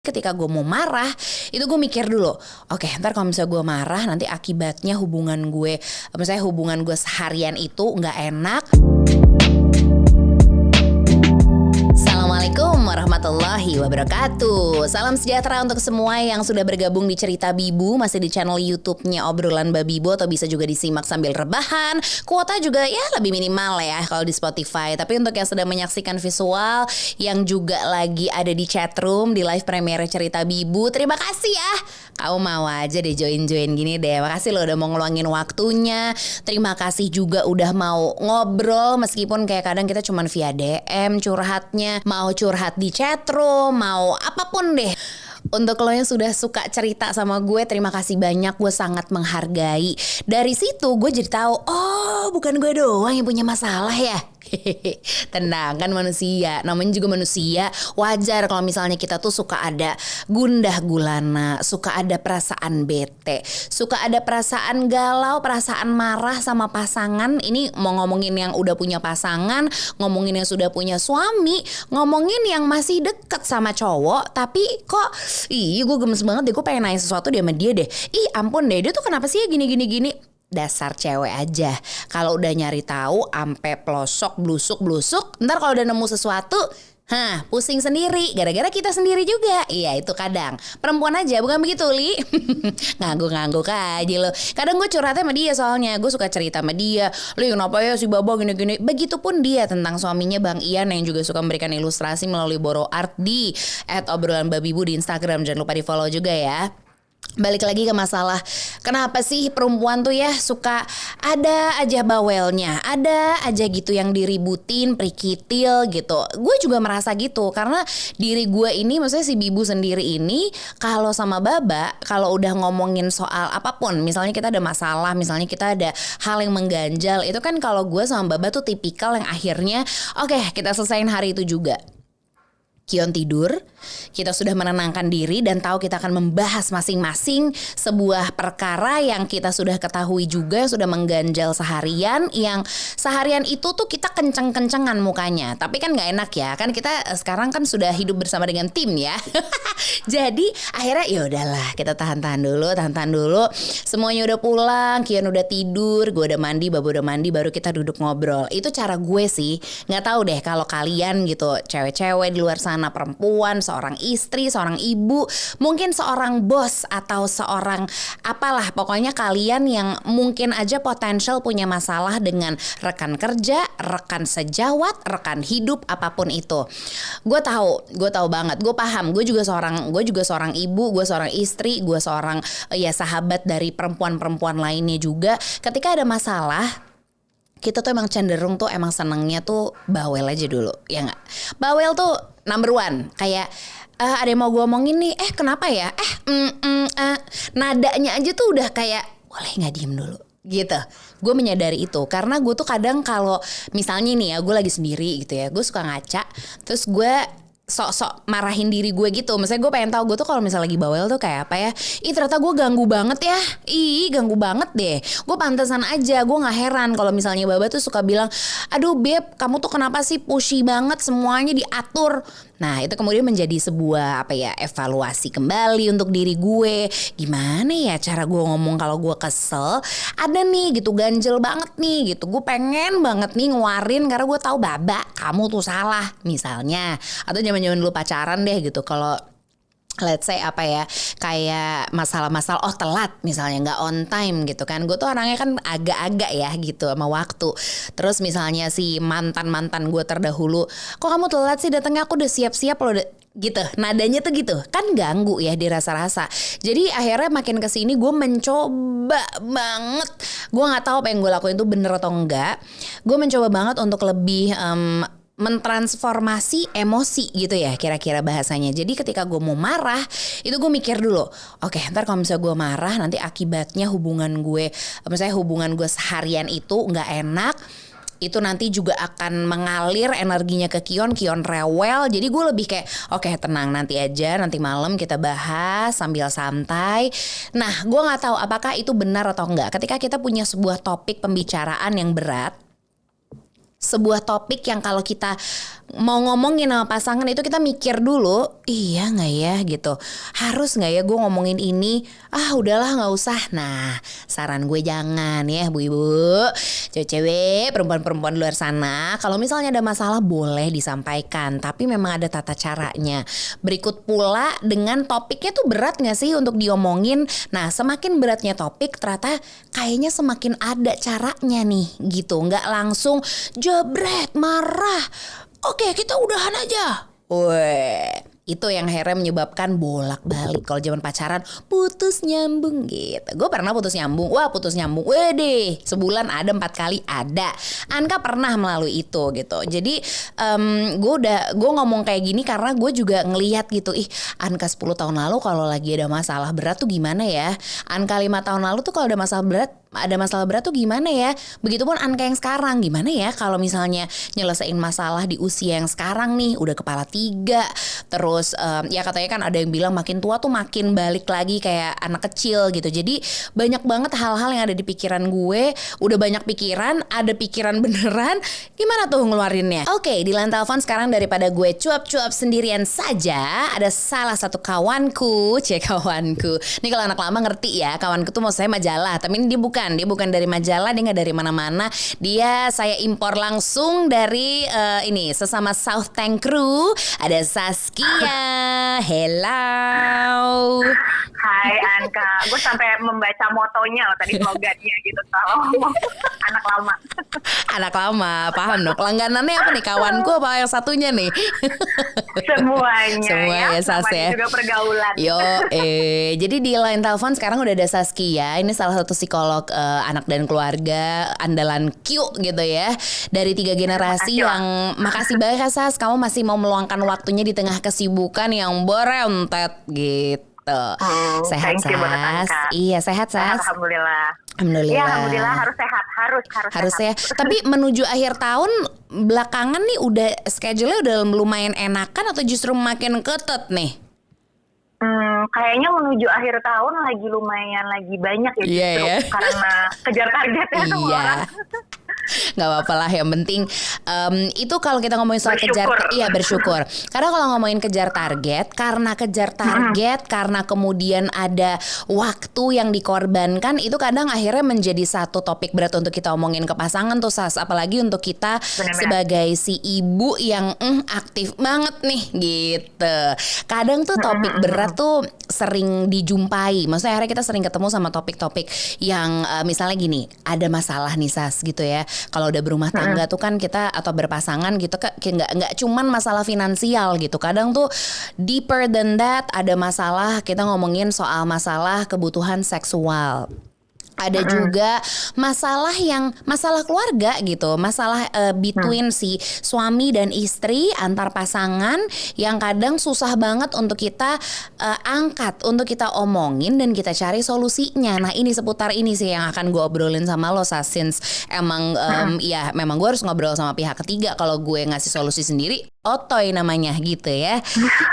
Ketika gue mau marah, itu gue mikir dulu, oke, ntar kalau misalnya gue marah, nanti akibatnya hubungan gue seharian itu nggak enak. Assalamualaikum warahmatullahi wabarakatuh. Salam sejahtera untuk semua yang sudah bergabung di Cerita Bibu, masih di channel YouTube-nya Obrolan Babibu, atau bisa juga disimak sambil rebahan. Kuota juga ya lebih minimal ya kalau di Spotify. Tapi untuk yang sedang menyaksikan visual, yang juga lagi ada di chatroom di live premiere Cerita Bibu, terima kasih ya. Kamu mau aja deh join-join gini deh. Makasih lo udah mau ngeluangin waktunya. Terima kasih juga udah mau ngobrol, meskipun kayak kadang kita cuman via DM curhatnya, mau curhat di chatroom, mau apapun deh. Untuk lo yang sudah suka cerita sama gue, terima kasih banyak, gue sangat menghargai. Dari situ gue jadi tahu, oh bukan gue doang yang punya masalah ya. Tenang, kan manusia, namanya juga manusia. Wajar kalau misalnya kita tuh suka ada gundah gulana, suka ada perasaan bete, suka ada perasaan galau, perasaan marah sama pasangan. Ini mau ngomongin yang udah punya pasangan, ngomongin yang sudah punya suami, ngomongin yang masih deket sama cowok, tapi kok gue gemes banget deh, gue pengen nanya sesuatu deh sama dia deh. Ih ampun deh, dia tuh kenapa sih ya gini. Dasar cewek aja. Kalau udah nyari tahu ampe pelosok blusuk. Ntar kalau udah nemu sesuatu, pusing sendiri. Gara-gara kita sendiri juga. Iya itu kadang. Perempuan aja bukan begitu Li. Ngangguk-ngangguk aja lo. Kadang gue curhatnya sama dia soalnya. Gue suka cerita sama dia. Li kenapa ya si Baba gini-gini. Begitupun dia tentang suaminya Bang Ian yang juga suka memberikan ilustrasi melalui Boro Art di @obrolanbabibu di Instagram. Jangan lupa di follow juga ya. Balik lagi ke masalah kenapa sih perempuan tuh ya suka ada aja bawelnya, ada aja gitu yang diributin, prikitil gitu. Gue juga merasa gitu karena diri gue ini, maksudnya si Bibu sendiri ini, kalau sama Baba, kalau udah ngomongin soal apapun, misalnya kita ada masalah, misalnya kita ada hal yang mengganjal, itu kan kalau gue sama Baba tuh tipikal yang akhirnya oke, kita selesain hari itu juga. Kion tidur, kita sudah menenangkan diri dan tahu kita akan membahas masing-masing sebuah perkara yang kita sudah ketahui juga, yang sudah mengganjal seharian, yang seharian itu tuh kita kenceng-kencengan mukanya. Tapi kan gak enak ya, kan kita sekarang kan sudah hidup bersama dengan tim ya. Jadi akhirnya ya udahlah, kita tahan-tahan dulu. Semuanya udah pulang, Kion udah tidur, gue udah mandi, Babu udah mandi, baru kita duduk ngobrol. Itu cara gue sih. Gak tahu deh kalau kalian gitu, cewek-cewek di luar sana, perempuan, seorang istri, seorang ibu, mungkin seorang bos atau seorang apalah, pokoknya kalian yang mungkin aja potensial punya masalah dengan rekan kerja, rekan sejawat, rekan hidup, apapun itu. Gue tahu banget, gue paham, gue juga seorang ibu, gue seorang istri, gue seorang sahabat dari perempuan-perempuan lainnya juga. Ketika ada masalah, kita tuh emang cenderung tuh emang senengnya tuh bawel aja dulu, ya nggak? Bawel tuh number one, kayak ada yang mau gue omongin nih, kenapa ya? Nadanya aja tuh udah kayak boleh nggak diem dulu, gitu. Gue menyadari itu karena gue tuh kadang kalau misalnya nih ya gue lagi sendiri gitu ya, gue suka ngaca, terus gue sok-sok marahin diri gue gitu. Misalnya gue pengen tahu gue tuh kalau misalnya lagi bawel tuh kayak apa ya. Ternyata gue ganggu banget ya. Ganggu banget deh. Gue pantesan aja. Gue gak heran kalau misalnya Baba tuh suka bilang, aduh Beb, kamu tuh kenapa sih pushy banget, semuanya diatur. Nah itu kemudian menjadi sebuah evaluasi kembali untuk diri gue. Gimana ya cara gue ngomong kalau gue kesel. Ada nih gitu, ganjel banget nih gitu. Gue pengen banget nih ngeluarin karena gue tahu Baba kamu tuh salah misalnya. Atau zaman-zaman dulu pacaran deh gitu, kalau let's say kayak masalah-masalah telat misalnya, nggak on time gitu kan, gue tuh orangnya kan agak-agak ya gitu sama waktu. Terus misalnya si mantan gue terdahulu, kok kamu telat sih datangnya, aku udah siap-siap loh gitu, nadanya tuh gitu kan, ganggu ya dirasa-rasa. Jadi akhirnya makin kesini gue mencoba banget, gue nggak tahu apa yang gue lakuin itu bener atau enggak, gue mencoba banget untuk lebih mentransformasi emosi gitu ya kira-kira bahasanya. Jadi ketika gue mau marah, itu gue mikir dulu, oke, ntar kalau misalnya gue marah, nanti akibatnya hubungan gue seharian itu nggak enak. Itu nanti juga akan mengalir energinya ke Kion rewel. Jadi gue lebih kayak oke, tenang, nanti aja, nanti malam kita bahas sambil santai. Nah gue gak tahu apakah itu benar atau enggak. Ketika kita punya sebuah topik pembicaraan yang berat, sebuah topik yang kalau kita mau ngomongin sama pasangan itu kita mikir dulu, iya nggak ya gitu, harus nggak ya gue ngomongin ini, udahlah nggak usah. Nah saran gue jangan ya ibu-ibu, cewek-cewek, perempuan-perempuan luar sana, kalau misalnya ada masalah boleh disampaikan, tapi memang ada tata caranya. Berikut pula dengan topiknya tuh berat nggak sih untuk diomongin. Nah semakin beratnya topik ternyata kayaknya semakin ada caranya nih gitu, nggak langsung jebret marah. Oke, kita udahan aja. Weh, itu yang akhirnya menyebabkan bolak-balik. Kalau zaman pacaran putus nyambung gitu. Gue pernah putus nyambung. Wah, putus nyambung. Wede, sebulan ada 4 kali ada. Anka pernah melalui itu gitu. Jadi gue ngomong kayak gini karena gue juga ngelihat gitu. Anka 10 tahun lalu kalau lagi ada masalah berat tuh gimana ya? Anka 5 tahun lalu tuh kalau ada masalah berat tuh gimana ya? Begitupun Anka yang sekarang, gimana ya kalau misalnya nyelesain masalah di usia yang sekarang nih, udah kepala 3, terus ya katanya kan ada yang bilang makin tua tuh makin balik lagi kayak anak kecil gitu. Jadi banyak banget hal-hal yang ada di pikiran gue, udah banyak pikiran, ada pikiran beneran, gimana tuh ngeluarinnya? Oke, di line telepon sekarang daripada gue cuap-cuap sendirian saja, ada salah satu kawanku. Nih kalau anak lama ngerti ya, kawanku tuh mau saya majalah, tapi ini dia bukan dari majalah, dia nggak dari mana-mana. Dia saya impor langsung dari ini sesama South Tank Crew. Ada Saskia. Hello. Hai Anka, gue sampai membaca motonya loh tadi, slogannya gitu kalau ngomong anak lama. Anak lama, paham dong. Langganannya apa nih, kawanku apa yang satunya nih? Semuanya Semua ya Sas ya. juga pergaulan. Jadi di line telepon sekarang udah ada Saskia. Ini salah satu psikolog anak dan keluarga andalan Q gitu ya. Dari 3 generasi yang makasih banyak ya Sas, kamu masih mau meluangkan waktunya di tengah kesibukan yang berentet gitu. Sehat Sas? Iya sehat Sas. Alhamdulillah. Ya, alhamdulillah harus sehat, harus sehat. Tapi menuju akhir tahun belakangan nih udah schedule-nya udah lumayan enakan atau justru makin ketat nih? Kayaknya menuju akhir tahun lagi lumayan lagi banyak ya justru karena kejar targetnya semua orang. Gak apa-apa lah, yang penting itu kalau kita ngomongin soal bersyukur. Karena kalau ngomongin kejar target, karena kemudian ada waktu yang dikorbankan, itu kadang akhirnya menjadi satu topik berat untuk kita omongin ke pasangan tuh Sas. Apalagi untuk kita sebagai si ibu yang aktif banget nih gitu. Kadang tuh topik berat tuh sering dijumpai. Maksudnya akhirnya kita sering ketemu sama topik-topik yang misalnya gini, ada masalah nih Sas gitu ya. Kalau udah berumah tangga tuh kan kita atau berpasangan gitu nggak cuman masalah finansial gitu. Kadang tuh deeper than that, ada masalah, kita ngomongin soal masalah kebutuhan seksual. Ada juga masalah keluarga gitu, masalah between si suami dan istri, antar pasangan yang kadang susah banget untuk kita angkat, untuk kita omongin dan kita cari solusinya. Nah ini seputar ini sih yang akan gue obrolin sama lo Sas, since emang ya memang gue harus ngobrol sama pihak ketiga kalau gue ngasih solusi sendiri. Otoy namanya gitu ya.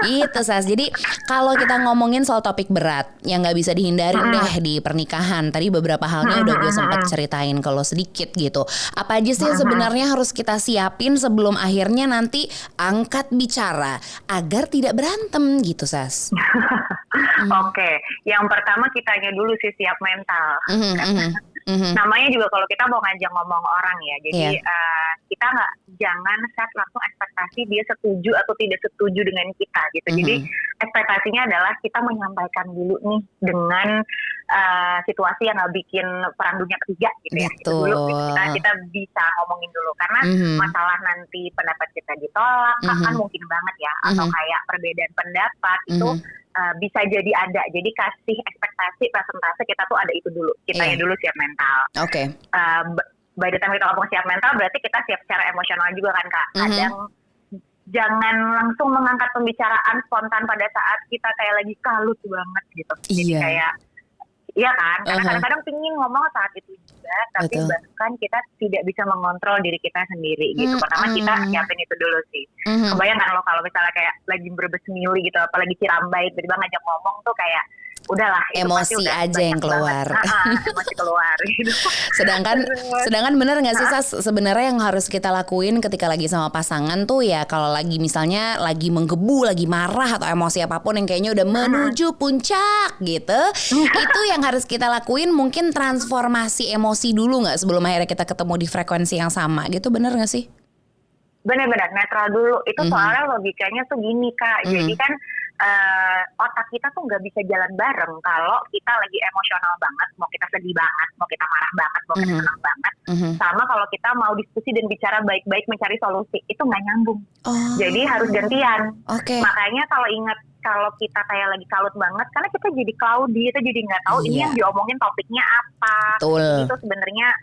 Itu Sas. Jadi kalau kita ngomongin soal topik berat yang gak bisa dihindarin deh di pernikahan, tadi beberapa halnya udah gue sempat ceritain kalau sedikit gitu. Apa aja sih sebenarnya harus kita siapin sebelum akhirnya nanti angkat bicara agar tidak berantem gitu Sas? Oke, yang pertama kitanya dulu sih siap mental. Namanya juga kalau kita mau ngajak ngomong orang ya, jadi kita jangan set langsung ekspektasi dia setuju atau tidak setuju dengan kita gitu. Jadi ekspektasinya adalah kita menyampaikan dulu nih dengan situasi yang nggak bikin perang dunia ketiga gitu ya. Itu dulu kita bisa ngomongin dulu karena masalah nanti pendapat kita ditolak kan mungkin banget ya, atau kayak perbedaan pendapat itu bisa jadi ada. Jadi kasih ekspektasi presentase kita tuh ada itu dulu. Kitanya dulu siap mental. Oke. By the time kita ngomong siap mental berarti kita siap secara emosional juga kan Kak. Kadang jangan langsung mengangkat pembicaraan spontan pada saat kita kayak lagi kalut banget gitu. Jadi kayak iya kan, karena kadang-kadang pingin ngomong saat itu juga, tapi bahkan kita tidak bisa mengontrol diri kita sendiri gitu. Pertama kita siapin itu dulu sih. Kebayang kan lo kalau misalnya kayak lagi berbes mili gitu, apalagi Cirambai, tiba-tiba ngajak ngomong tuh kayak udahlah emosi aja yang keluar. Emosi keluar gitu. Sedangkan bener nggak sih Sas, sebenarnya yang harus kita lakuin ketika lagi sama pasangan tuh ya, kalau lagi misalnya lagi menggebu, lagi marah atau emosi apapun yang kayaknya udah menuju puncak gitu, itu yang harus kita lakuin mungkin transformasi emosi dulu nggak sebelum akhirnya kita ketemu di frekuensi yang sama gitu, bener nggak sih? Benar-benar netral dulu. Itu soalnya logikanya tuh gini Kak. Jadi kan otak kita tuh nggak bisa jalan bareng kalau kita lagi emosional banget, mau kita sedih banget, mau kita marah banget, mau kita senang banget, sama kalau kita mau diskusi dan bicara baik-baik mencari solusi, itu nggak nyambung. Jadi harus gantian. Makanya kalau kita kayak lagi kalut banget, karena kita jadi cloudy, kita jadi nggak tahu ini yang diomongin topiknya apa. Itu sebenarnya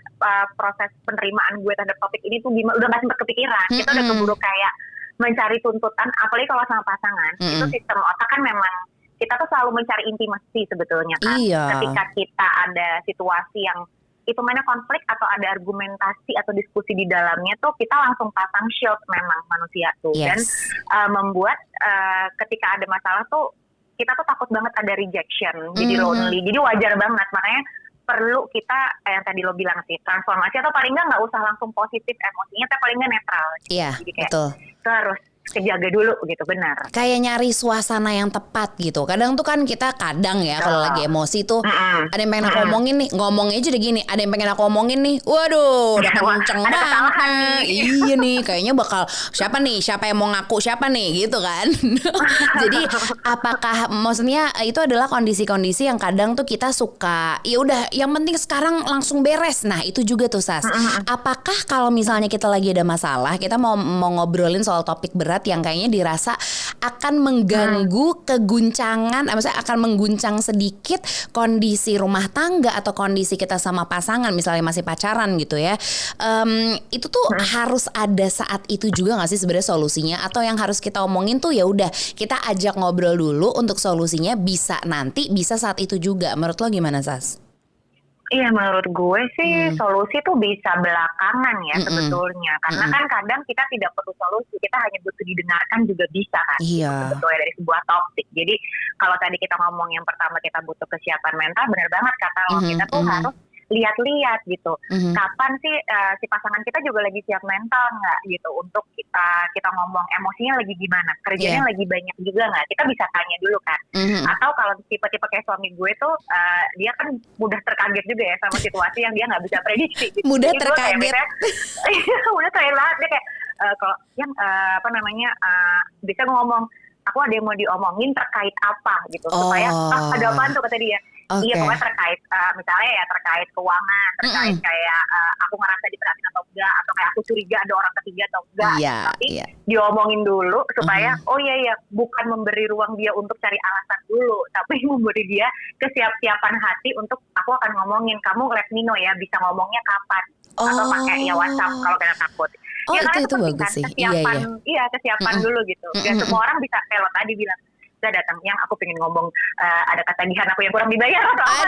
proses penerimaan gue terhadap topik ini tuh udah nggak sempat kepikiran. Kita udah keburu kayak mencari tuntutan, apalagi kalau sama pasangan. Itu sistem otak kan memang kita tuh selalu mencari intimasi sebetulnya kan. Ketika kita ada situasi yang itu mana konflik atau ada argumentasi atau diskusi di dalamnya tuh kita langsung pasang shield memang manusia tuh. Dan membuat ketika ada masalah tuh kita tuh takut banget ada rejection, jadi lonely, jadi wajar banget. Makanya perlu kita yang tadi lo bilang sih, transformasi atau paling nggak usah langsung positif emosinya, tapi paling nggak netral. Jadi kayak terus kejaga dulu gitu, benar. Kayak nyari suasana yang tepat gitu. Kadang tuh kan kita ya kalau lagi emosi tuh ada yang pengen aku omongin nih, ngomongnya aja udah gini, ada yang pengen aku omongin nih, waduh udah kenceng banget. Iya nih, kayaknya bakal siapa yang mau ngaku siapa nih gitu kan. Jadi apakah maksudnya itu adalah kondisi-kondisi yang kadang tuh kita suka ya udah yang penting sekarang langsung beres. Nah itu juga tuh Sas, apakah kalau misalnya kita lagi ada masalah, kita mau ngobrolin soal topik berat yang kayaknya dirasa akan mengganggu keguncangan, maksudnya akan mengguncang sedikit kondisi rumah tangga atau kondisi kita sama pasangan, misalnya masih pacaran gitu ya, itu tuh harus ada saat itu juga nggak sih sebenarnya solusinya, atau yang harus kita omongin tuh ya udah kita ajak ngobrol dulu untuk solusinya bisa nanti, bisa saat itu juga. Menurut lo gimana Sas? Iya, menurut gue sih solusi tuh bisa belakangan ya sebetulnya. Karena kan kadang kita tidak perlu solusi, kita hanya butuh didengarkan juga bisa kan. Sebetulnya dari sebuah topik. Jadi kalau tadi kita ngomong yang pertama kita butuh kesiapan mental, benar banget kata lo, kita tuh harus lihat-lihat gitu. Kapan sih si pasangan kita juga lagi siap mental nggak gitu untuk kita ngomong emosinya lagi gimana, kerjanya lagi banyak juga nggak, kita bisa tanya dulu kan. Atau kalau tipe-tipe kayak suami gue tuh dia kan mudah terkaget juga ya sama situasi yang dia nggak bisa prediksi gitu. Mudah terkaget. Mudah terkaget banget dia kayak kalau yang bisa ngomong aku ada yang mau diomongin terkait apa gitu, supaya ada apaan tuh kata dia. Iya, pokoknya terkait misalnya ya terkait keuangan, terkait kayak aku ngerasa diperhatiin atau enggak, atau kayak aku curiga ada orang ketiga atau enggak. Tapi diomongin dulu supaya bukan memberi ruang dia untuk cari alasan dulu, tapi memberi dia kesiapan hati untuk aku akan ngomongin, kamu let me know ya bisa ngomongnya kapan, atau pakai WhatsApp kalau kita takut. Ya karena itu bagus sih. Kesiapan dulu gitu. Dan semua orang bisa kayak lo tadi bilang, saya datang yang aku pengen ngomong ada ketagihan aku yang kurang dibayar atau apa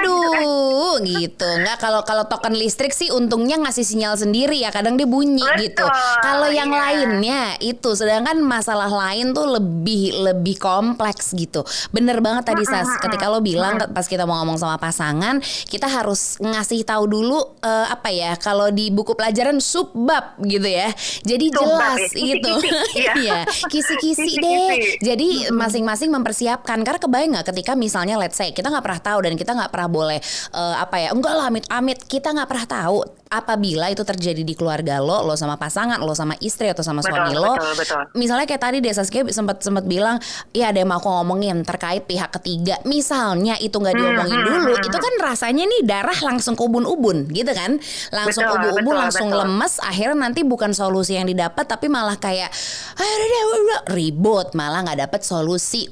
gitu. Nggak, kalau token listrik sih untungnya ngasih sinyal sendiri ya, kadang dia bunyi gitu. Kalau yang lainnya itu, sedangkan masalah lain tuh lebih kompleks gitu. Bener banget tadi Sas, ketika lo bilang pas kita mau ngomong sama pasangan, kita harus ngasih tahu dulu kalau di buku pelajaran subbab gitu ya. Jadi jelas gitu. Iya, kisi-kisi deh. Jadi masing-masing mempersiapkan, karena kebayang nggak ketika misalnya let's say kita nggak pernah tahu dan kita nggak pernah boleh enggak lah amit-amit, kita nggak pernah tahu apabila itu terjadi di keluarga lo sama pasangan lo sama istri atau sama suami lo. Misalnya kayak tadi Saskia sempat bilang ya ada yang mau aku ngomongin terkait pihak ketiga, misalnya itu nggak diomongin dulu, itu kan rasanya nih darah langsung ke ubun-ubun gitu kan, langsung ubun-ubun langsung lemes, akhirnya nanti bukan solusi yang didapat tapi malah kayak ribut, malah nggak dapet solusi.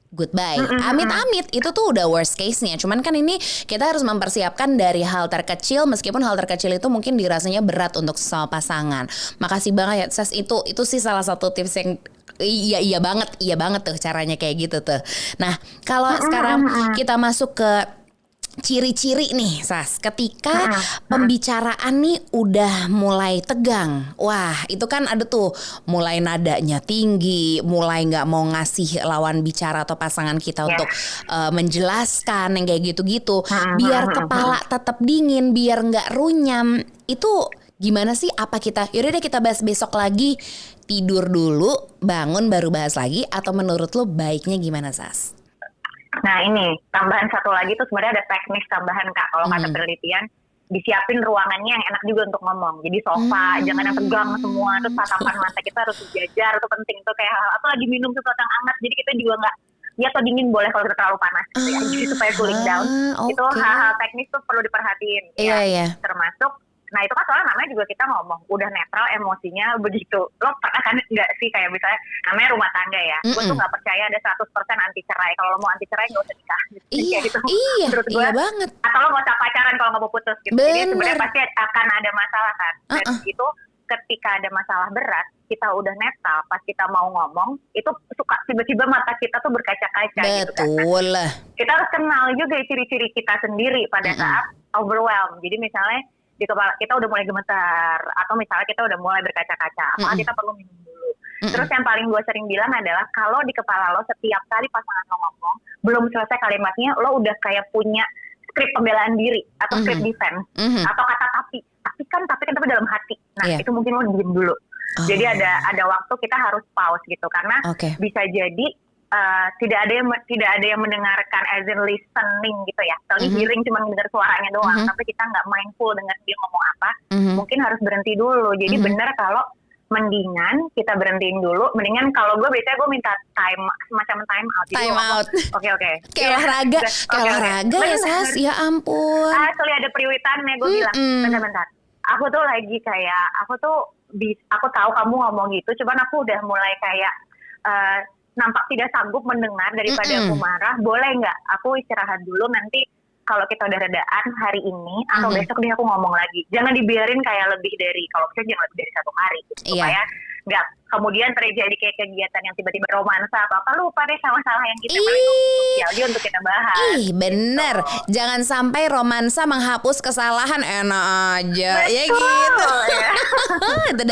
Goodbye. Amit-amit itu tuh udah worst case-nya. Cuman kan ini kita harus mempersiapkan dari hal terkecil, meskipun hal terkecil itu mungkin dirasanya berat untuk sesama pasangan. Makasih banget ya Ses, itu sih salah satu tips yang iya banget tuh caranya kayak gitu tuh. Nah, kalau sekarang kita masuk ke ciri-ciri nih Sas, ketika pembicaraan nih udah mulai tegang. Wah itu kan ada tuh mulai nadanya tinggi, mulai gak mau ngasih lawan bicara atau pasangan kita untuk menjelaskan yang kayak gitu-gitu. Biar kepala tetap dingin, biar gak runyam. Itu gimana sih? Apa kita, yaudah deh kita bahas besok lagi, tidur dulu, bangun baru bahas lagi, atau menurut lo baiknya gimana Sas? Nah ini tambahan satu lagi tuh sebenarnya ada teknis tambahan Kak. Kalau kata penelitian, disiapin ruangannya yang enak juga untuk ngomong. Jadi sofa, jangan yang tegang semua. Terus tatapan mata kita harus sejajar, itu penting tuh kayak hal atau lagi minum sesuatu yang hangat. Jadi kita juga nggak, ya atau dingin boleh kalau kita terlalu panas. Gitu ya. Jadi supaya cooling down. Itu hal-hal teknis tuh perlu diperhatiin. Iya. Termasuk. Nah itu kan soalnya namanya juga kita ngomong udah netral emosinya begitu. Lo pernah kan nggak sih kayak misalnya namanya rumah tangga ya, gue tuh nggak percaya ada 100% anti cerai. Kalau lo mau anti cerai nggak usah nikah gitu. Iya, gitu. Iya, menurut gue, iya banget. Atau lo nggak usah pacaran kalau nggak mau putus gitu. Jadi sebenarnya pasti akan ada masalah kan. Dan itu ketika ada masalah berat, kita udah netral, pas kita mau ngomong, itu suka tiba-tiba mata kita tuh berkaca-kaca gitu kan. Betul lah. Kita harus kenal juga ciri-ciri kita sendiri pada saat overwhelmed. Jadi misalnya di kepala kita udah mulai gemetar, atau misalnya kita udah mulai berkaca-kaca, maka kita perlu minum dulu. Terus yang paling gue sering bilang adalah kalau di kepala lo setiap kali pasangan lo ngomong, belum selesai kalimatnya, lo udah kayak punya skrip pembelaan diri atau skrip defense atau kata tapi kan tapi dalam hati. Nah itu mungkin lo diem dulu. Jadi ada waktu kita harus pause gitu karena bisa jadi tidak ada yang mendengarkan as in listening gitu ya. Soalnya hearing cuma mendengar suaranya doang, tapi kita nggak mindful dengar dia ngomong apa. Mungkin harus berhenti dulu. Jadi benar kalau mendingan kita berhentiin dulu. Mendingan kalau gue biasanya gue minta semacam time out. Time out. Oke. Kayak olahraga, ya Sas. Ya ampun. Asli ada priwitannya gue bilang. Bentar. Aku tuh lagi kayak aku tahu kamu ngomong gitu. Cuman aku udah mulai kayak nampak tidak sanggup mendengar daripada aku marah, boleh nggak aku istirahat dulu, nanti kalau kita udah redaan hari ini atau besok deh aku ngomong lagi. Jangan dibiarin kayak lebih dari, kalau bisa jangan lebih dari 1 hari gitu, supaya nggak kemudian terjadi kayak kegiatan yang tiba-tiba romansa atau apa, lupa deh sama masalah yang kita paling untuk kita bahas. Bener, jangan sampai romansa menghapus kesalahan, enak aja. Betul, ya gitu. Ya. itu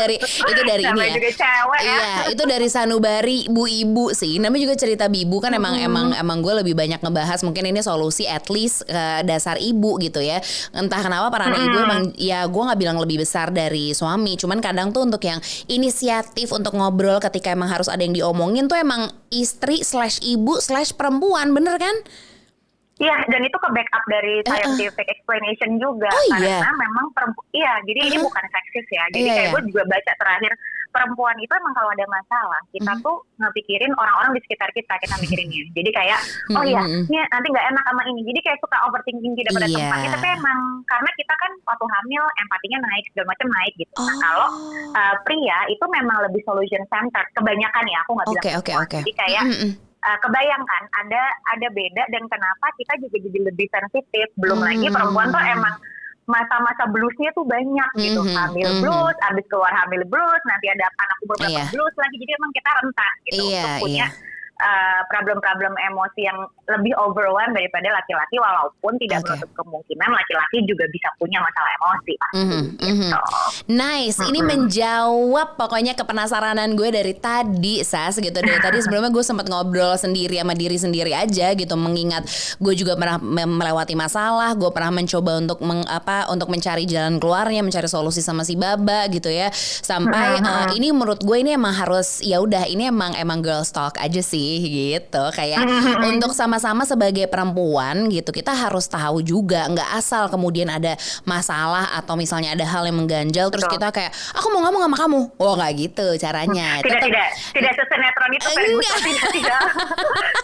dari ini ya. Juga cewek ya. Iya, itu dari sanubari ibu-ibu sih. Namanya juga cerita bibu kan emang gue lebih banyak ngebahas mungkin ini solusi at least dasar ibu gitu ya. Entah kenapa peran ibu emang ya gue nggak bilang lebih besar dari suami, cuman kadang tuh untuk yang inisiatif untuk ngobrol ketika emang harus ada yang diomongin tuh emang istri / ibu / perempuan, bener kan? Iya, dan itu ke backup dari scientific explanation juga. Karena memang perempuan, jadi ini bukan seksis ya. Jadi kayak gue juga baca terakhir, perempuan itu emang kalau ada masalah, kita tuh ngepikirin orang-orang di sekitar kita mikirinnya. Jadi kayak, ini nanti gak enak sama ini. Jadi kayak suka overthinking tidak pada tempatnya. Tapi emang, karena kita kan waktu hamil, empatinya naik, segala macam naik gitu. Nah kalau pria itu memang lebih solution centered. Kebanyakan ya, aku gak bilang semua. Jadi kayak, kebayangkan ada beda dan kenapa kita juga jadi lebih sensitif. Belum lagi perempuan tuh emang masa-masa bluesnya tuh banyak gitu. Hamil blues, abis keluar hamil blues, nanti ada anak umur berapa blues lagi. Jadi emang kita rentan gitu untuk punya problem-problem emosi yang lebih overwhelmed daripada laki-laki, walaupun tidak menutup kemungkinan laki-laki juga bisa punya masalah emosi pasti. Gitu. Nice, ini menjawab pokoknya kepenasaranan gue dari tadi, Sas gitu. Dari tadi sebelumnya gue sempat ngobrol sendiri sama diri sendiri aja gitu, mengingat gue juga pernah melewati masalah, gue pernah mencoba untuk untuk mencari jalan keluarnya, mencari solusi sama si Baba gitu ya. Sampai ini menurut gue ini emang harus ya udah ini emang girls talk aja sih gitu. Kayak untuk sama-sama sebagai perempuan gitu, kita harus tahu juga, nggak asal kemudian ada masalah atau misalnya ada hal yang mengganjal terus kita kayak aku mau ngomong sama kamu. Oh nggak gitu caranya. Tidak sesenetron itu.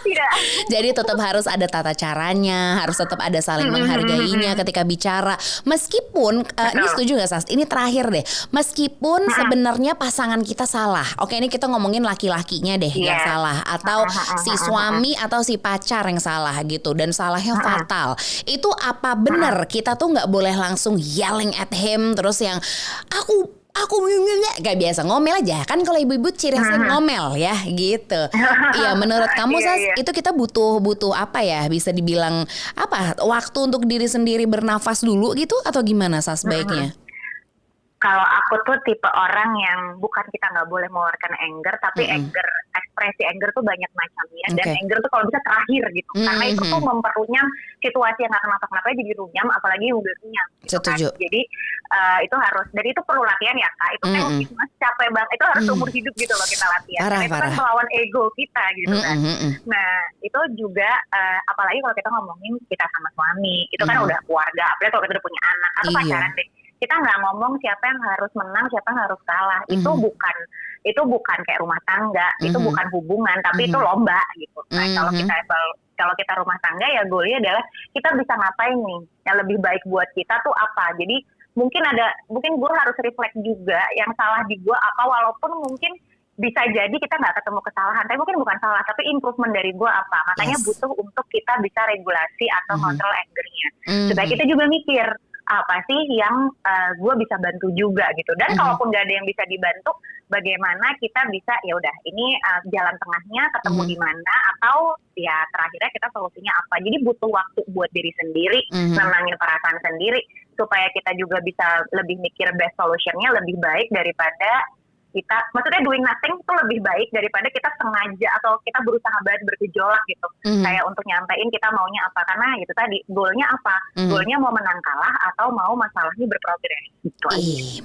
Tidak. Jadi tetap harus ada tata caranya, harus tetap ada saling menghargainya ketika bicara. Meskipun ini setuju nggak Sas? Ini terakhir deh. Meskipun sebenarnya pasangan kita salah. Oke, ini kita ngomongin laki-lakinya deh yang salah, atau si suami atau si pacar yang salah gitu, dan salahnya fatal. Itu apa benar kita tuh nggak boleh langsung yelling at him terus yang aku gak biasa ngomel aja kan, kalau ibu-ibu ciri khasnya ngomel ya gitu. Iya, menurut kamu Sas, itu kita butuh apa ya, bisa dibilang apa, waktu untuk diri sendiri bernafas dulu gitu atau gimana Sas baiknya? Kalau aku tuh tipe orang yang bukan kita nggak boleh mengeluarkan anger, tapi ekspresi anger tuh banyak macamnya. Dan anger tuh kalau bisa terakhir gitu. Karena itu tuh memperunyam situasi yang nggak kenapa-kenapa jadi runyam, apalagi yang udah runyam. Gitu Setuju. Kan. Jadi itu harus, dan itu perlu latihan ya Kak. Itu kayak mas capek banget, itu harus umur hidup gitu loh kita latihan. Karena itu kan melawan ego kita gitu kan. Nah itu juga apalagi kalau kita ngomongin kita sama suami, itu kan udah keluarga, apalagi kalau kita udah punya anak atau pacaran deh. Kita nggak ngomong siapa yang harus menang, siapa yang harus kalah. Itu bukan kayak rumah tangga, itu bukan hubungan, tapi itu lomba gitu. Nah kalau kita rumah tangga ya goalnya adalah kita bisa ngapain nih yang lebih baik buat kita tuh apa. Jadi mungkin gue harus reflect juga yang salah di gue apa, walaupun mungkin bisa jadi kita nggak ketemu kesalahan, tapi mungkin bukan salah, tapi improvement dari gue apa. Makanya butuh untuk kita bisa regulasi atau kontrol angernya. Supaya kita juga mikir apa sih yang gue bisa bantu juga gitu. Dan kalaupun gak ada yang bisa dibantu, bagaimana kita bisa ya udah ini jalan tengahnya ketemu di mana, atau ya terakhirnya kita solusinya apa. Jadi butuh waktu buat diri sendiri, nenangin perasaan sendiri, supaya kita juga bisa lebih mikir best solutionnya lebih baik daripada kita, maksudnya doing nothing itu lebih baik daripada kita sengaja atau kita berusaha banget bergejolak gitu. Kayak untuk nyampein kita maunya apa, karena gitu tadi goalnya apa, goalnya mau menang kalah atau mau masalahnya berprogres gitu.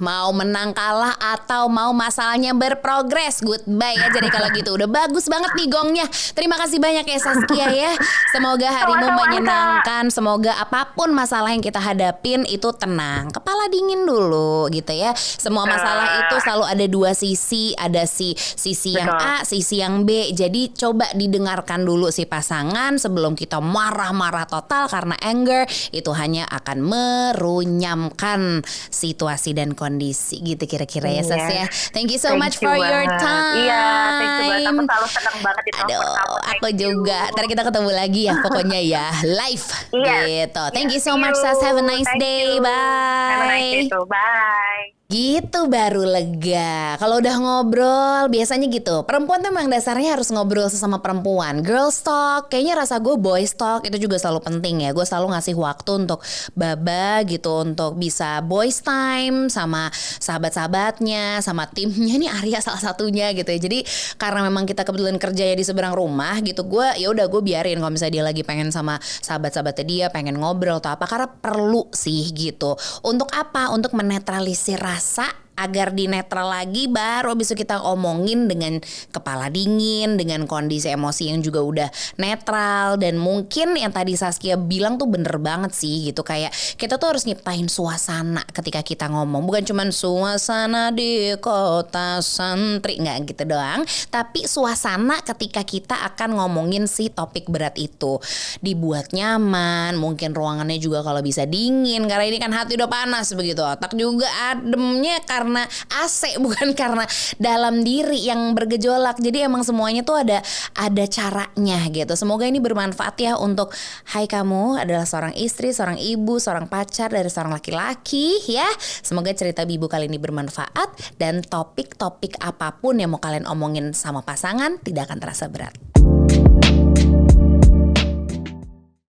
Mau menang kalah atau mau masalahnya berprogres, goodbye ya. Jadi kalau gitu udah bagus banget nih gongnya. Terima kasih banyak ya Saskia ya. Semoga harimu menyenangkan, semoga apapun masalah yang kita hadapin itu tenang, kepala dingin dulu gitu ya. Semua masalah itu selalu ada dua sisi, ada sisi yang A, sisi yang B. Jadi coba didengarkan dulu si pasangan sebelum kita marah-marah total, karena anger itu hanya akan merunyamkan situasi dan kondisi gitu kira-kira ya Sas ya. Thank you so much for your time. Iya, thank you banget. Aku selalu senang banget itu. Aku juga. Ntar kita ketemu lagi ya pokoknya ya, live gitu. Thank you so much Sas. Have a nice day. Bye. Have a nice day too. Bye. Gitu baru lega. Kalau udah ngobrol biasanya gitu. Perempuan tuh memang dasarnya harus ngobrol sesama perempuan. Girls talk, kayaknya rasa gue boys talk itu juga selalu penting ya. Gue selalu ngasih waktu untuk Baba gitu, untuk bisa boys time sama sahabat-sahabatnya, sama timnya. Nih Arya salah satunya gitu ya. Jadi karena memang kita kebetulan kerjanya di seberang rumah gitu, gue ya udah gue biarin kalau misalnya dia lagi pengen sama sahabat-sahabatnya dia, pengen ngobrol atau apa, karena perlu sih gitu. Untuk apa? Untuk menetralisir rasa agar dinetral lagi, baru bisa kita omongin dengan kepala dingin, dengan kondisi emosi yang juga udah netral. Dan mungkin yang tadi Saskia bilang tuh bener banget sih gitu, kayak kita tuh harus nyiptain suasana ketika kita ngomong, bukan cuman suasana di kota santri, nggak gitu doang, tapi suasana ketika kita akan ngomongin si topik berat itu dibuat nyaman. Mungkin ruangannya juga kalau bisa dingin, karena ini kan hati udah panas begitu, otak juga ademnya karena AC, bukan karena dalam diri yang bergejolak. Jadi emang semuanya tuh ada caranya gitu. Semoga ini bermanfaat ya untuk hai kamu adalah seorang istri, seorang ibu, seorang pacar dari seorang laki-laki ya. Semoga cerita Bibu kali ini bermanfaat, dan topik-topik apapun yang mau kalian omongin sama pasangan tidak akan terasa berat.